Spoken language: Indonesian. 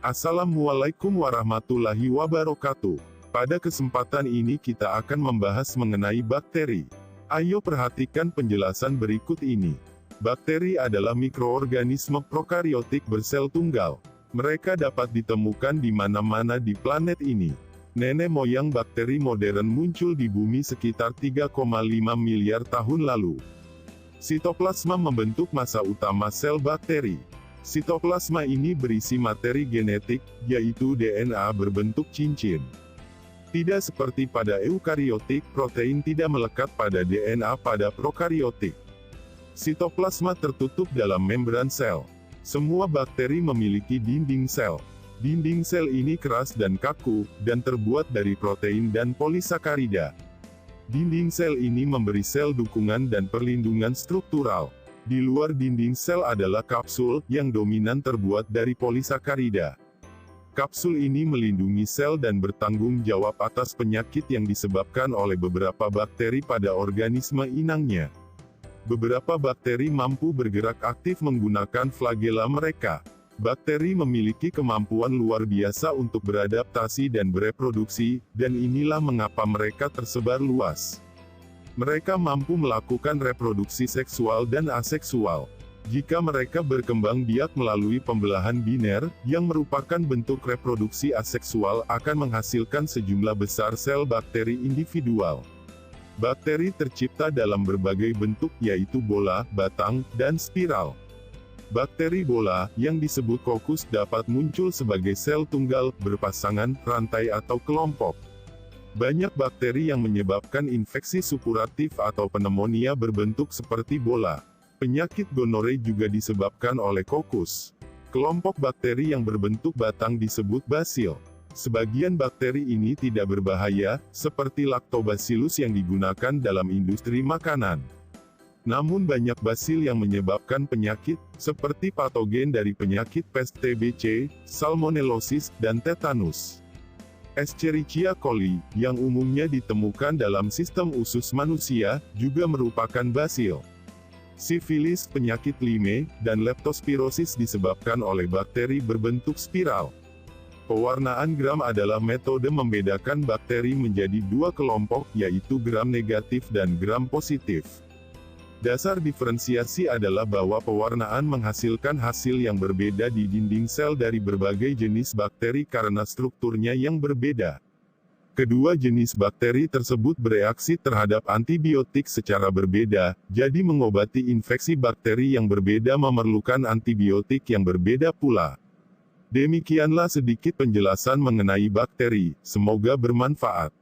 Assalamualaikum warahmatullahi wabarakatuh. Pada kesempatan ini kita akan membahas mengenai bakteri. Ayo perhatikan penjelasan berikut ini. Bakteri adalah mikroorganisme prokariotik bersel tunggal. Mereka dapat ditemukan di mana-mana di planet ini. Nenek moyang bakteri modern muncul di bumi sekitar 3,5 miliar tahun lalu. Sitoplasma membentuk massa utama sel bakteri. Sitoplasma ini berisi materi genetik, yaitu DNA berbentuk cincin. Tidak seperti pada eukariotik, protein tidak melekat pada DNA pada prokariotik. Sitoplasma tertutup dalam membran sel. Semua bakteri memiliki dinding sel. Dinding sel ini keras dan kaku, dan terbuat dari protein dan polisakarida. Dinding sel ini memberi sel dukungan dan perlindungan struktural. Di luar dinding sel adalah kapsul, yang dominan terbuat dari polisakarida. Kapsul ini melindungi sel dan bertanggung jawab atas penyakit yang disebabkan oleh beberapa bakteri pada organisme inangnya. Beberapa bakteri mampu bergerak aktif menggunakan flagela mereka. Bakteri memiliki kemampuan luar biasa untuk beradaptasi dan bereproduksi, dan inilah mengapa mereka tersebar luas. Mereka mampu melakukan reproduksi seksual dan aseksual. Jika mereka berkembang biak melalui pembelahan biner, yang merupakan bentuk reproduksi aseksual, akan menghasilkan sejumlah besar sel bakteri individual. Bakteri tercipta dalam berbagai bentuk, yaitu bola, batang, dan spiral. Bakteri bola, yang disebut kokus, dapat muncul sebagai sel tunggal, berpasangan, rantai atau kelompok. Banyak bakteri yang menyebabkan infeksi supuratif atau pneumonia berbentuk seperti bola. Penyakit gonore juga disebabkan oleh kokus. Kelompok bakteri yang berbentuk batang disebut basil. Sebagian bakteri ini tidak berbahaya, seperti Lactobacillus yang digunakan dalam industri makanan. Namun banyak basil yang menyebabkan penyakit, seperti patogen dari penyakit pest TBC, salmonellosis, dan tetanus. Escherichia coli, yang umumnya ditemukan dalam sistem usus manusia, juga merupakan basil. Sifilis, penyakit Lyme, dan leptospirosis disebabkan oleh bakteri berbentuk spiral. Pewarnaan gram adalah metode membedakan bakteri menjadi dua kelompok, yaitu gram negatif dan gram positif. Dasar diferensiasi adalah bahwa pewarnaan menghasilkan hasil yang berbeda di dinding sel dari berbagai jenis bakteri karena strukturnya yang berbeda. Kedua jenis bakteri tersebut bereaksi terhadap antibiotik secara berbeda, jadi mengobati infeksi bakteri yang berbeda memerlukan antibiotik yang berbeda pula. Demikianlah sedikit penjelasan mengenai bakteri, semoga bermanfaat.